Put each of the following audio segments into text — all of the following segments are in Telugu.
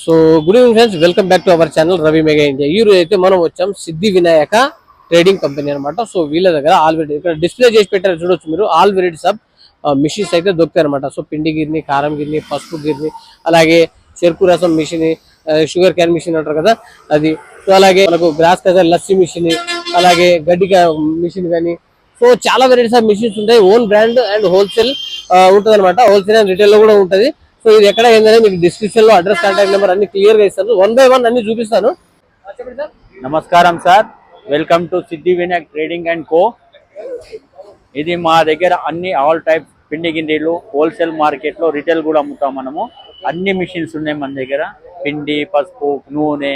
So good evening friends, welcome back to our channel Ravi mega India. ఈ రోజు అయితే మనం వచ్చాం సిద్ధి వినాయక ట్రేడింగ్ కంపెనీ అనమాట. సో వీళ్ళ దగ్గర ఆల్రెడీ ఇక్కడ డిస్ప్లే చేసి పెట్టారు, చూడొచ్చు మీరు. ఆల్ వెరైటీస్ ఆఫ్ మిషన్స్ అయితే దొరుకుతాయి అనమాట. సో పిండి గిర్ని, కారం గిర్ని, పసుపు గిర్ని, అలాగే చెరుకు రసం మిషన్, షుగర్ క్యాన్ మిషన్ అంటారు కదా అది. సో అలాగే మనకు గ్రాస్ కజర్ లస్సీ మిషన్, అలాగే గడ్డి మిషన్ కానీ, సో చాలా వెరైటీస్ ఆఫ్ మిషన్స్ ఉంటాయి. ఓన్ బ్రాండ్ అండ్ హోల్సేల్ ఉంటుంది అనమాట. హోల్సేల్ అండ్ రిటైల్ లో కూడా ఉంటుంది. సో ఇది ఎక్కడ ఏంటంటే మీకు డిస్క్రిప్షన్ లో అడ్రస్, కాంటాక్ట్ నెంబర్ అన్ని క్లియర్ గా ఇస్తాను. 1 by 1 అన్ని చూపిస్తాను. నమస్కారం sir, welcome to Siddhi Vinayak trading and co. ఇది మా దగ్గర అన్ని ఆల్ టైప్ పిండి గిండిలు హోల్సేల్ మార్కెట్ లో రిటైల్ కూడా అమ్ముతాం మనము. అన్ని మిషన్స్ ఉన్నాయి మన దగ్గర. పిండి, పసుపు, నూనె,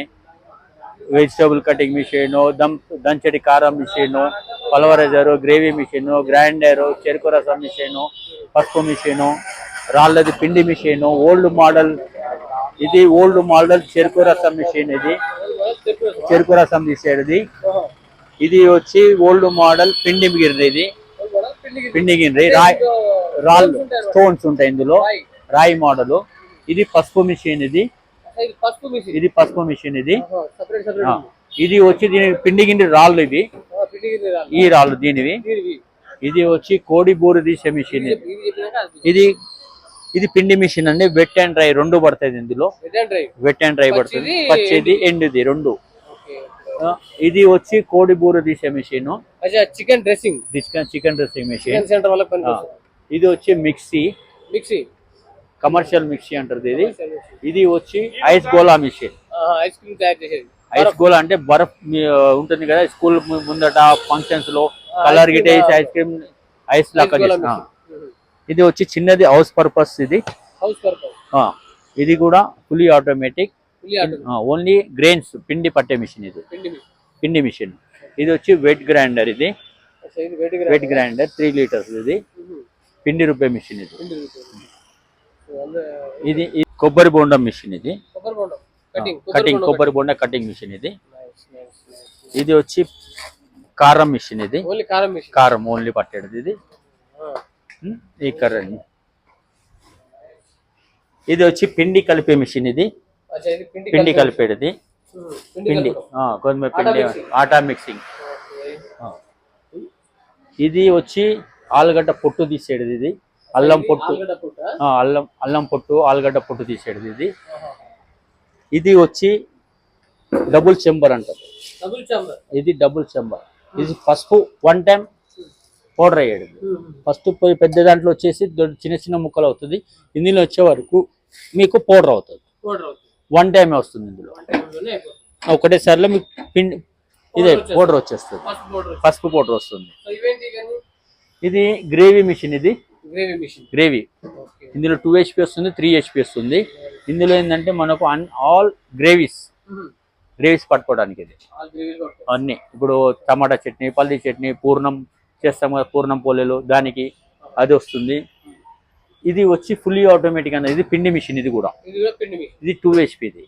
వెజిటబుల్ కటింగ్ మిషన్, దంచడి కారం machine, pulveriser, gravy machine, grinder, చెరుకు రసం మిషన్, పసుపు మిషన్, రాళ్ళది పిండి మిషన్, ఓల్డ్ మోడల్. ఇది ఓల్డ్ మోడల్ చెరుకు రసం మిషన్. ఇది చెరుకు రసం తీసేది. ఇది వచ్చి ఓల్డ్ మోడల్ పిండి గిర్రి. ఇది పిండి గిర్రి, రాళ్ళు స్టోన్స్ ఉంటాయి ఇందులో, రాయి మోడల్. ఇది పసుపు మిషన్. ఇది పసుపు మిషన్. ఇది వచ్చి దీని పిండి గిండి రాళ్ళు. ఇది ఈ రాళ్ళు దీనివి. ఇది వచ్చి కోడి బూరు తీసే మిషన్. ఇది పిండి మిషన్ అండి. వెట్ అండ్ డ్రై రెండు పడుతుంది ఇందులో. వెట్ అండ్ డ్రై పడుతుంది, పచ్చేది ఎండుది రెండు. ఇది వచ్చి కోడి బూర తీసే మిషన్, చికెన్ డ్రెస్సింగ్ మిషన్. ఇది వచ్చి మిక్సీ, కమర్షియల్ మిక్సీ అంటారు ఇది. ఇది వచ్చి ఐస్ గోలా మిషన్. ఐస్ గోలా అంటే బర్ఫ్ ఉంటుంది కదా స్కూల్ ముందట ఫంక్షన్స్ లో కలర్ గిట్ వేసి ఐస్ క్రీమ్ ఐస్ లాగా. ఇది వచ్చి చిన్నది హౌస్ పర్పస్. ఇది కూడా ఫుల్లీ ఆటోమేటిక్, ఓన్లీ గ్రెయిన్స్ పిండి పట్టే మిషన్. ఇది పిండి మిషన్. ఇది వచ్చి వెట్ గ్రైండర్. ఇది వెట్ గ్రైండర్ 3 లీటర్స్. ఇది పిండి రూపాయ మిషన్. ఇది కొబ్బరి బోండం మిషన్. ఇది కటింగ్ కొబ్బరి బోండా కటింగ్ మిషన్. ఇది వచ్చి కారం మిషన్. ఇది కారం ఓన్లీ పట్టేది. ఇది ఈ కర్రీ. ఇది వచ్చి పిండి కలిపే మిషన్. ఇది పిండి కలిపేది. పిండి గోధుమ పిండి ఆటా మిక్సింగ్. ఇది వచ్చి ఆలుగడ్డ పొట్టు తీసేది. ఇది అల్లం పొట్టు, అల్లం పొట్టు, ఆలుగడ్డ పొట్టు తీసేది. ఇది ఇది వచ్చి డబుల్ చెంబర్ అంటారు. ఇది డబుల్ చెంబర్. ఇది పసుపు 1 టైం పౌడర్ అయ్యాడు. ఫస్ట్ పోయి పెద్ద దాంట్లో వచ్చేసి చిన్న చిన్న ముక్కలు అవుతుంది. ఇందులో వచ్చే వరకు మీకు పౌడర్ అవుతుంది. 1 టైమే వస్తుంది. ఇందులో ఒకటేసారిలో మీకు పిండి ఇదే పౌడర్ వచ్చేస్తుంది. పసుపు పౌడర్ వస్తుంది. ఇది గ్రేవీ మిషన్. ఇది గ్రేవీ. ఇందులో 2 HP వస్తుంది, 3 HP వస్తుంది. ఇందులో ఏంటంటే మనకు ఆల్ గ్రేవీస్ పట్టుకోవడానికి. ఇది అన్ని ఇప్పుడు టమాటా చట్నీ, పల్లి చట్నీ, పూర్ణం చేస్తాం కదా, పూర్ణం పోలేలు, దానికి అది వస్తుంది. ఇది వచ్చి ఫుల్లీ ఆటోమేటిక్ అన్నది. ఇది పిండి మిషన్. ఇది కూడా ఇది 2 HP. ఇది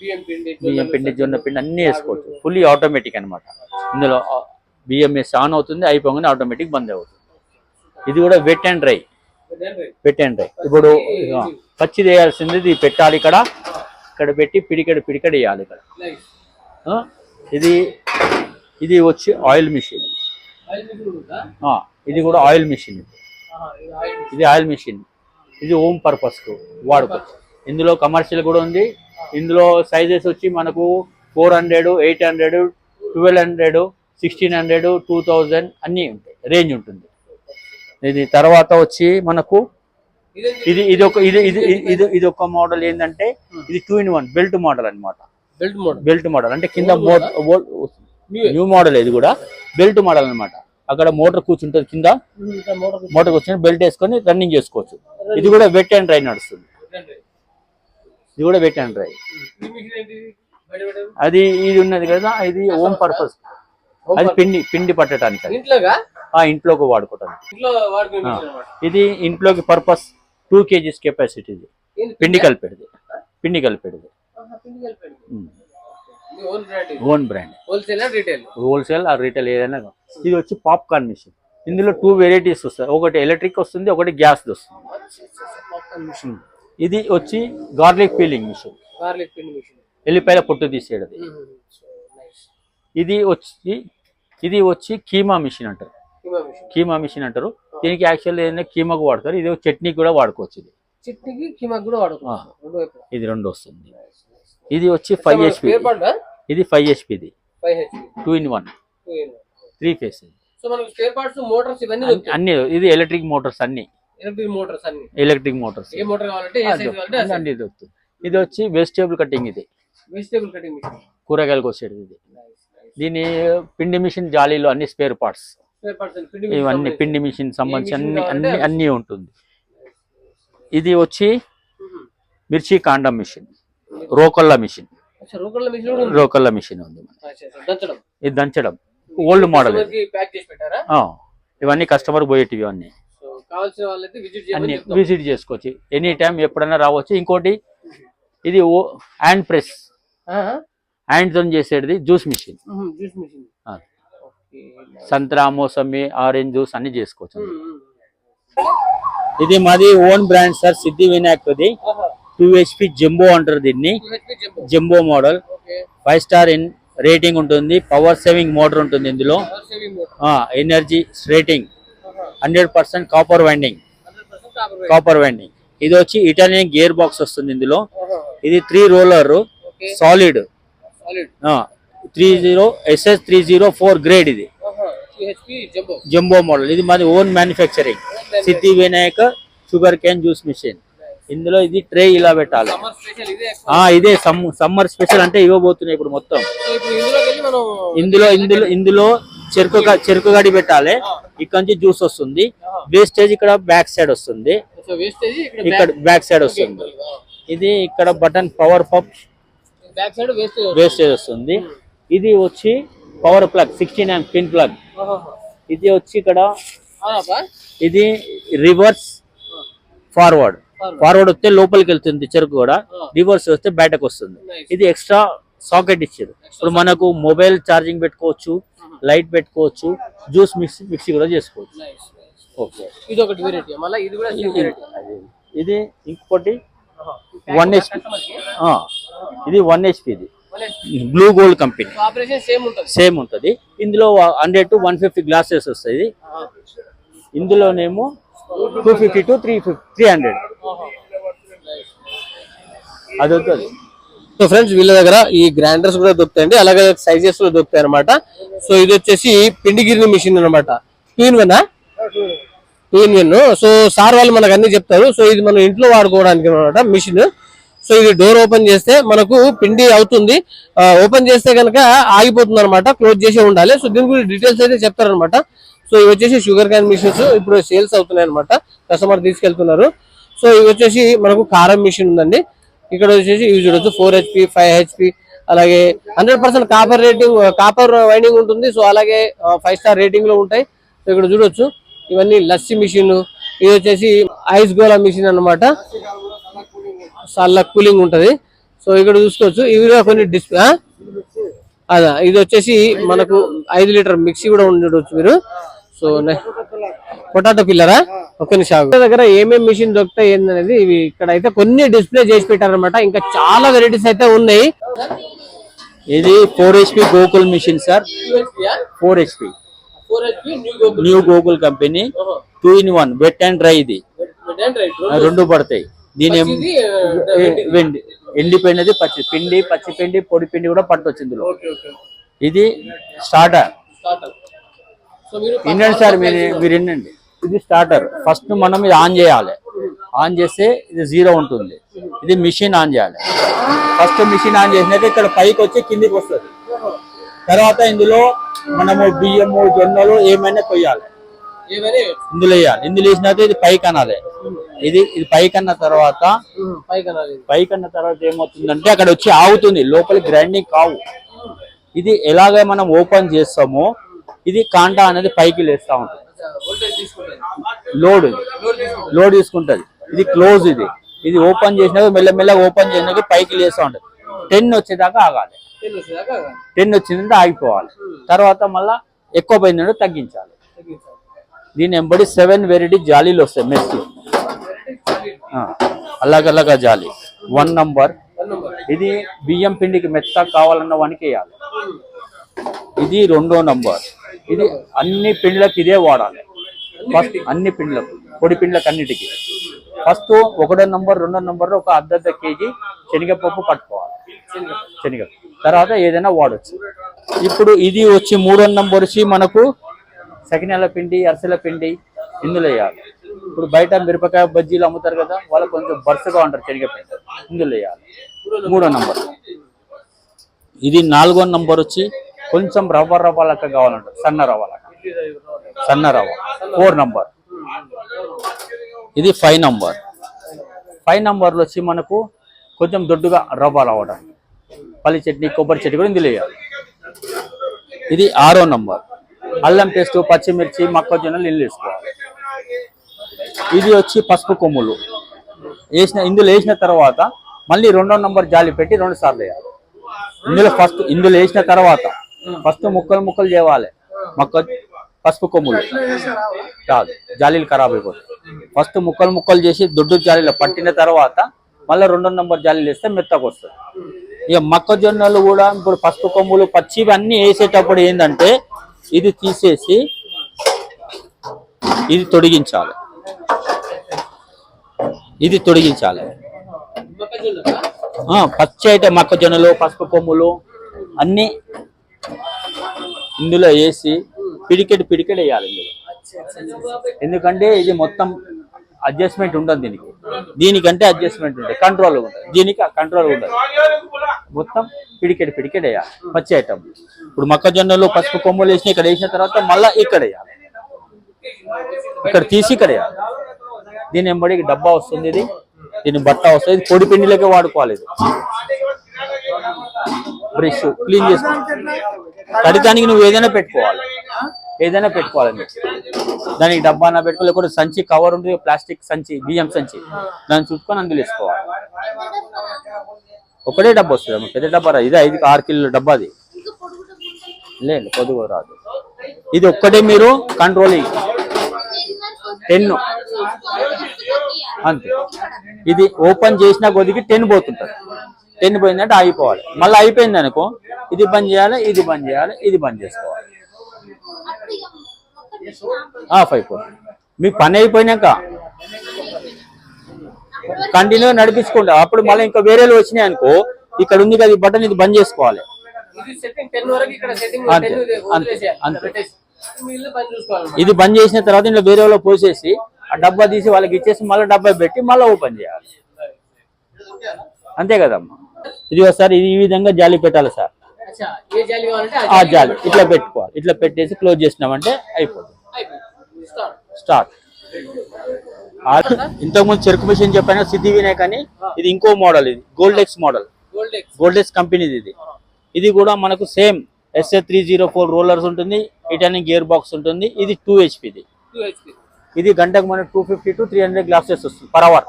బియ్యం పిండి, జొన్న పిండి అన్ని వేసుకోవచ్చు. ఫుల్లీ ఆటోమేటిక్ అనమాట. ఇందులో బియ్యం వేసి ఆన్ అవుతుంది, అయిపోగానే ఆటోమేటిక్ బంద్ అవుతుంది. ఇది కూడా వెట్ అండ్ డ్రై. ఇప్పుడు పచ్చి వేయాల్సింది ఇది పెట్టాలి. ఇక్కడ పెట్టి పిడికడ వేయాలి ఇక్కడ. ఇది వచ్చి ఆయిల్ మిషన్. ఇది కూడా ఆయిల్ మిషన్. ఇది ఆయిల్ మిషన్. ఇది హోమ్ పర్పస్ కు వాడుకోవచ్చు. ఇందులో కమర్షియల్ కూడా ఉంది. ఇందులో సైజెస్ వచ్చి మనకు 400, 800, 1200, 1600, 2000 అన్ని ఉంటాయి. రేంజ్ ఉంటుంది. ఇది తర్వాత వచ్చి మనకు ఇది ఒక మోడల్ ఏంటంటే ఇది 2 in 1 బెల్ట్ మోడల్ అనమాట. బెల్ట్ మోడల్ అంటే కింద న్యూ మోడల్. ఇది కూడా బెల్ట్ మోడల్ అనమాట. అక్కడ మోటార్ కూర్చుంటుంది, కింద మోటార్ కూర్చొని బెల్ట్ వేసుకొని రన్నింగ్ చేసుకోవచ్చు. ఇది కూడా వెట్ అండ్ డ్రై నడుస్తుంది. ఇది కూడా వెట్ అండ్ డ్రై. అది ఇది ఉన్నది కదా, ఇది హోమ్ పర్పస్. అది పిండి పట్టడానికి, ఇంట్లోకి వాడుకోవటానికి. ఇది ఇంట్లోకి పర్పస్ 2 kgs కెపాసిటీ. ఇది పిండి కలిపేది. Own brand, wholesale or retail ఏదైనా. ఇది వచ్చి పాప్కార్న్ మిషన్. ఇందులో 2 వెరైటీస్ వస్తాయి. ఒకటి ఎలక్ట్రిక్ వస్తుంది, ఒకటి గ్యాస్ వస్తుంది. ఇది వచ్చి గార్లిక్ పీలింగ్ మిషన్. గార్లిక్ పిండి మిషన్. ఎల్లిపాయల పొట్టు తీసేది. ఇది వచ్చి కీమా మిషన్ అంటారు. కీమా మిషన్ అంటారు. దీనికి యాక్చువల్ ఏంటంటే కీమాకు వాడతారు. ఇది చట్నీ కూడా వాడుకోవచ్చు. ఇది చట్నీకి కీమాకు కూడా వాడుకోవచ్చు. ఇది 2 వస్తుంది. ఇది వచ్చి 5 HP. ఇది 5 HP. ఇది 2 in 1 3 phase. సో మనకి స్పేర్ పార్ట్స్ మోటార్స్ ఇవన్నీ అన్ని. ఇది ఎలక్ట్రిక్ మోటార్స్ అన్ని. Electric motors. ఏ మోటార్ కావాలంటే ఏ సైజ్ కావాలంటే అన్ని దొరుకుతుంది. ఇది వచ్చి వెజిటేబుల్ కటింగ్. ఇది వెజిటబుల్ కటింగ్ మిషన్. కూరగాయలకు వచ్చేది ఇది. దీని పిండి మిషన్ జాలీలో అన్ని స్పేర్ పార్ట్స్. ఇవన్నీ పిండి మిషన్ సంబంధించి అన్ని ఉంటుంది. ఇది వచ్చి మిర్చి కాండం మిషన్, రోకల్ల మిషన్. రోకల్ల మిషన్ ఉంది. ఇది దంచడం ఓల్డ్ మోడల్. ఇవన్నీ కస్టమర్ పోయేటివి. అన్ని అన్ని విజిట్ చేసుకోవచ్చు. ఎనీ టైం ఎప్పుడైనా రావచ్చు. ఇంకోటి ఇది హ్యాండ్ ప్రెస్, హ్యాండ్ తో చేసేది జ్యూస్ మిషన్. సంత్రా, మోసంబి, ఆరెంజ్ జ్యూస్ అన్ని చేసుకోవచ్చు. ఇది మాది ఓన్ బ్రాండ్ సార్, సిద్ధి వినాయక్ది. 2 HP జంబో అంటారు దీన్ని. జంబో మోడల్ 5 స్టార్ రేటింగ్ ఉంటుంది. పవర్ సేవింగ్ మోటార్ ఉంటుంది ఇందులో. Energy rating 100% copper winding. ఇది వచ్చి ఇటాలియన్ గేర్ బాక్స్ వస్తుంది ఇందులో. ఇది 3 రోలర్ సాలిడ్ 30 SS304 గ్రేడ్. ఇది జంబో మోడల్. ఇది మాది own manufacturing. Siddhi Vinayaka sugar cane juice machine. ఇందులో ఇది ట్రే ఇలా పెట్టాలి. ఇదే సమ్మర్ స్పెషల్ అంటే ఇవ్వబోతున్నాయి ఇప్పుడు మొత్తం. ఇందులో చెరుకు గడి పెట్టాలి. ఇక్కడ నుంచి జ్యూస్ వస్తుంది. వేస్టేజ్ ఇక్కడ బ్యాక్ సైడ్ వస్తుంది. ఇక్కడ బ్యాక్ సైడ్ వస్తుంది. ఇది ఇక్కడ బటన్ పవర్ పప్ వేస్టేజ్ వస్తుంది. ఇది వచ్చి power plug 16 amp pin plug. ఇది వచ్చి ఇక్కడ ఇది రివర్స్ ఫార్వర్డ్ వస్తే లోపలికి వెళ్తుంది చెరుకు కూడా. రివర్స్ వస్తే బయటకు వస్తుంది. ఇది ఎక్స్ట్రా సాకెట్ ఇచ్చారు. ఇప్పుడు మనకు మొబైల్ ఛార్జింగ్ పెట్టుకోవచ్చు, లైట్ పెట్టుకోవచ్చు, జ్యూస్ మిక్సీ కూడా చేసుకోవచ్చు. ఓకే, ఇది ఒకటి వెరైటీ. మళ్ళీ ఇది కూడా ఇది ఇంకోటి 1 HP. ఇది 1 HP. ఇది బ్లూ గోల్డ్ కంపెనీ. సేమ్ ఉంటుంది. ఇందులో 100 to 150 గ్లాసెస్ వస్తాయి. ఇందులోనేమో 250 to 300 అది వస్తుంది. సో ఫ్రెండ్స్, వీళ్ళ దగ్గర ఈ గ్రైండర్స్ కూడా దొరుకుతాయండి. అలాగే సైజెస్ లో దొరుకుతాయి అనమాట. సో ఇది వచ్చేసి పిండి గిరిని మిషన్ అనమాట. 2 in 1. సో సార్ వాళ్ళు మనకు అన్ని చెప్తారు. సో ఇది మనం ఇంట్లో వాడుకోవడానికి అనమాట మిషన్. సో ఇది డోర్ ఓపెన్ చేస్తే మనకు పిండి అవుతుంది. ఓపెన్ చేస్తే కనుక ఆగిపోతుంది అనమాట. క్లోజ్ చేసి ఉండాలి. సో దీని గురించి డీటెయిల్స్ అయితే చెప్తారనమాట. సో ఇవి వచ్చేసి షుగర్ క్యాన్ మిషన్స్ ఇప్పుడు సేల్స్ అవుతున్నాయి అనమాట. కస్టమర్ తీసుకెళ్తున్నారు. సో ఇవి వచ్చేసి మనకు కారం మిషన్ ఉందండి. ఇక్కడ వచ్చేసి ఇవి చూడొచ్చు 4 HP 5 HP. అలాగే 100% కాపర్ రేటింగ్, కాపర్ వైండింగ్ ఉంటుంది. సో అలాగే 5 స్టార్ రేటింగ్ లో ఉంటాయి. సో ఇక్కడ చూడొచ్చు ఇవన్నీ లస్సీ మిషన్. ఇది వచ్చేసి ఐస్ గోలా మిషన్ అనమాట. చాలా కూలింగ్ ఉంటది. సో ఇక్కడ చూసుకోవచ్చు ఇవి కొన్ని డిస్ప్లే. ఇది వచ్చేసి మనకు 5 లీటర్ మిక్సీ కూడా ఉండొచ్చు మీరు. సో పొటాటో పిల్లరా ఒక్క నిమిషం. దగ్గర ఏమేమి మిషన్ దొరుకుతాయి ఏందనేది ఇవి ఇక్కడ అయితే కొన్ని డిస్ప్లే చేసి పెట్టారనమాట. ఇంకా చాలా వెరైటీస్ అయితే ఉన్నాయి. ఇది 4 HP Gokul machine sir. 4 HP new Gokul company. 2 in 1 wet and dry. ఇది 2 పడతాయి. దీని ఎండిపోయినది పచ్చి పిండి పొడి పిండి కూడా పట్టవచ్చు ఇందులో. ఇది స్టార్టర్. వినండి సార్, మీరు వినండి. ఇది స్టార్టర్. ఫస్ట్ మనం ఇది ఆన్ చేయాలి. ఆన్ చేస్తే ఇది 0 ఉంటుంది. ఇది మిషన్ ఆన్ చేయాలి. ఫస్ట్ మిషన్ ఆన్ చేసినాక ఇక్కడ పైకి వచ్చి కిందికి వస్తుంది. తర్వాత ఇందులో మనము బియ్యము, జొన్నలు ఏమైనా కొయ్యాలి. ఇందులో వేయాలి. ఇందులో వేసినాక ఇది పైకి అనాలి. ఇది పైకి అన్న తర్వాత ఏమవుతుందంటే అక్కడ వచ్చి ఆగుతుంది. లోపలి గ్రైండింగ్ కావు. ఇది ఎలాగ మనం ఓపెన్ చేస్తామో ఇది కాంటా అనేది పైకి లేస్తా ఉంటుంది. లోడ్ తీసుకుంటది. ఇది క్లోజ్. ఇది ఓపెన్ చేసినాక మెల్లమెల్లగా ఓపెన్ చేసినాక పైకి లేస్తా ఉంటుంది. 10 వచ్చేదాకా ఆగాలి. 10 వచ్చిందంటే ఆగిపోవాలి. తర్వాత మళ్ళా ఎక్కువ పోయిందంటే తగ్గించాలి. దీని ఎంబడి 7 వెరైటీ జాలీలు వస్తాయి. మెస్ అలాగ జాలి 1 నంబర్ ఇది బియ్యం పిండికి మెత్తగా కావాలన్న వానికి వేయాలి. ఇది 2వ నంబర్. ఇది అన్ని పిండ్లకు ఇదే వాడాలి. ఫస్ట్ అన్ని పిండ్లకు, పొడి పిండ్లకు అన్నిటికీ ఫస్ట్ 1వ నంబర్ 2వ నంబర్లో ఒక అర్ధ కేజీ శనగపప్పు పట్టుకోవాలి. శనగ తర్వాత ఏదైనా వాడచ్చు. ఇప్పుడు ఇది వచ్చి 3వ నంబర్ వచ్చి మనకు సకినాల పిండి, అరిసెల పిండి ఇందులో వేయాలి. ఇప్పుడు బయట మిరపకాయ బజ్జీలు అమ్ముతారు కదా, వాళ్ళు కొంచెం బరుసగా ఉంటారు శనగపిండి, ఇందులో వేయాలి 3వ నంబర్. ఇది 4వ నంబర్ వచ్చి కొంచెం రవ్వ లెక్క కావాలంటారు, సన్న రవ్వ లెక్క, సన్న రవ్వ 4 నంబర్. ఇది 5 నంబర్. 5 నంబర్లో వచ్చి మనకు కొంచెం దొడ్డుగా రవ్వ రావడం, పల్లి చట్నీ, కొబ్బరి చట్నీ కూడా ఇందులో వేయాలి. ఇది 6వ నంబర్. అల్లం పేస్ట్, పచ్చిమిర్చి, మొక్కజొన్నలు ఇల్లు వేసుకోవాలి. ఇది వచ్చి పసుపు కొమ్ములు ఇందులో వేసిన తర్వాత మళ్ళీ 2వ నంబర్ జాలి పెట్టి 2 సార్లు వేయాలి. ఇందులో వేసిన తర్వాత ఫస్ట్ ముక్కలు చేయాలి. పసుపు కొమ్ములు కాదు, జాలీలు ఖరాబ్ అయిపోతాయి. ఫస్ట్ ముక్కలు చేసి దొడ్డు జాలీలో పట్టిన తర్వాత మళ్ళీ 2వ నంబర్ జాలీలు వేస్తే మెత్తగా వస్తుంది. ఇక మొక్కజొన్నలు కూడా ఇప్పుడు పసుపు కొమ్ములు పచ్చివి అన్ని వేసేటప్పుడు ఏంటంటే ఇది తీసేసి ఇది తొడిగించాలి. పచ్చి అయితే మొక్కజొన్నలు, పసుపు కొమ్ములు అన్ని ఇందులో వేసి పిడికెట్ వేయాలి ఇందులో. ఎందుకంటే ఇది మొత్తం అడ్జస్ట్మెంట్ ఉండదు దీనికంటే అడ్జస్ట్మెంట్ ఉంటుంది, కంట్రోల్ ఉంటుంది. దీనికి కంట్రోల్ ఉండదు, మొత్తం పిడికెట్ వేయాలి పచ్చి ఐటమ్. ఇప్పుడు మొక్కజొన్నలు, పసుపు కొమ్ములు వేసిన ఇక్కడ వేసిన తర్వాత మళ్ళీ ఇక్కడ వేయాలి, ఇక్కడ తీసి ఇక్కడ వేయాలి. దీని ఎంబడి డబ్బా వస్తుంది, దీని బట్ట వస్తుంది. ఇది పొడి పిండిలోకి వాడుకోవాలి. ఇది బ్రష్ క్లీన్ చేసుకోవాలి. కడిగానికి నువ్వు ఏదైనా పెట్టుకోవాలి దానికి డబ్బానా పెట్టుకో, లేకపోతే సంచి కవర్ ఉంటుంది, ప్లాస్టిక్ సంచి, బియ్యం సంచి, దాన్ని చుట్టుకొని అందులో వేసుకోవాలి. ఒకటే డబ్బా వస్తుంది, పెద్ద డబ్బా రాదు. ఇది 5-6 కిలోల డబ్బా. అది లేదు, పొదుగు రాదు. ఇది ఒక్కటే మీరు కంట్రోలింగ్ 10 అంతే. ఇది ఓపెన్ చేసిన కొద్దికి 10 పోతుంటది. 10 పోయిందంటే అయిపోవాలి. మళ్ళీ అయిపోయింది అనుకో, ఇది బంద్ చేయాలి, ఇది బంద్ చేయాలి, ఇది బంద్ చేసుకోవాలి. ఆఫ్ అయిపోతుంది. మీకు పని అయిపోయినాక కంటిన్యూ నడిపించుకుంటా. అప్పుడు మళ్ళీ ఇంకా వేరేలు వచ్చినాయి అనుకో, ఇక్కడ ఉంది కదా ఈ బటన్, ఇది బంద్ చేసుకోవాలి. ఇది బంద్ చేసిన తర్వాత ఇంట్లో వేరే వాళ్ళు పోసేసి ఆ డబ్బా తీసి వాళ్ళకి ఇచ్చేసి మళ్ళీ డబ్బా పెట్టి మళ్ళీ ఓపెన్ చేయాలి. అంతే కదమ్మా. ఇది ఒకసారి ఈ విధంగా జాలి పెట్టాలి సార్. ఆ జాలి ఇట్లా పెట్టుకోవాలి. ఇట్లా పెట్టేసి క్లోజ్ చేసినామంటే అయిపోతుంది. స్టార్ట్. ఇంతకుముందు చెరుకు మిషన్ చెప్పాను సిద్ధి వినాయక్ అని, ఇది ఇంకో మోడల్. ఇది గోల్డెక్స్ మోడల్, గోల్డెక్స్ కంపెనీది. ఇది కూడా మనకు సేమ్ SA304 రోలర్స్ ఉంటుంది, ఇటాలియన్ గేర్ బాక్స్ ఉంటుంది. ఇది 2 HP. ఇది గంటకు మనకు 250 to 300 గ్లాసెస్ వస్తుంది per hour.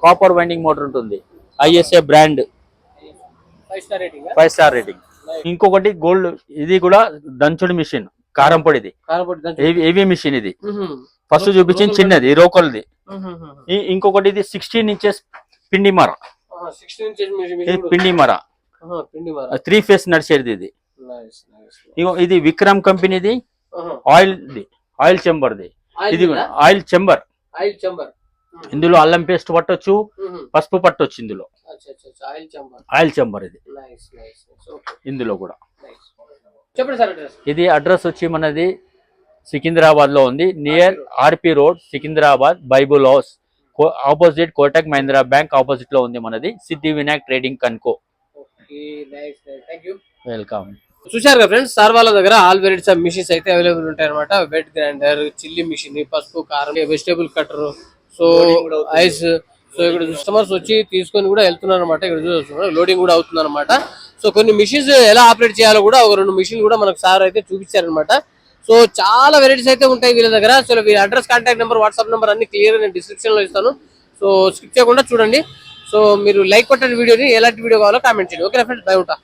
Copper winding motor ఉంటుంది, ISA బ్రాండ్, 5 స్టార్ రేటింగ్. ఇంకొకటి గోల్డ్, ఇది కూడా దంచుడు మిషన్, కారం పొడిది, హెవీ మిషన్. ఇది ఫస్ట్ చూపించింది చిన్నది రోకల్ది. ఇంకొకటి ఇది 16 ఇంచెస్ పిండి మర, పిండి మర 3 ఫేస్ నడిచేది. ఇది ఇది విక్రమ్ కంపెనీది, ఆయిల్ చెంబర్ది. ఇది ఆయిల్ చెంబర్. ఇందులో అల్లం పేస్ట్ పట్టొచ్చు, పసుపు పట్టొచ్చు. ఇందులో ఆయిల్ చెంబర్ ఇది. ఇందులో కూడా ఇది అడ్రస్ వచ్చి మనది సికింద్రాబాద్ లో ఉంది, near RP road, Secunderabad, Bible house opposite, Kotak Mahindra bank opposite లో ఉంది మనది సిద్ధి వినాయక్ ట్రేడింగ్ కన్కో. వెల్కమ్. చూశారు కదా ఫ్రెండ్స్, సార్ వాళ్ళ దగ్గర ఆల్ వెరైటీస్ ఆఫ్ మిషన్స్ అయితే అవైలబుల్ ఉంటాయి అనమాట. వెట్ గ్రైండర్, చిల్లీ మిషన్, పసుపు, కారం, vegetable cutter, so ice. So ఇక్కడ కస్టమర్స్ వచ్చి తీసుకొని కూడా వెళ్తున్నారు అనమాట. ఇక్కడ చూస్తున్నారు లోడింగ్ కూడా అవుతుంది అనమాట. సో కొన్ని మిషన్స్ ఎలా ఆపరేట్ చేయాలో కూడా ఒక 2 మిషన్లు కూడా మనకు సార్ అయితే చూపించారనమాట. సో చాలా వెరైటీస్ అయితే ఉంటాయి వీళ్ళ దగ్గర. సో వీళ్ళ address, contact number, WhatsApp number అన్ని క్లియర్ నేను డిస్క్రిప్షన్ లో ఇస్తాను. సో స్కిప్ చేయకుండా చూడండి. సో మీరు లైక్ కొట్టిన వీడియోని ఎలాంటి వీడియో కావాలో కామెంట్ చేయండి. ఓకే ఫ్రెండ్స్, బై ఉంటా.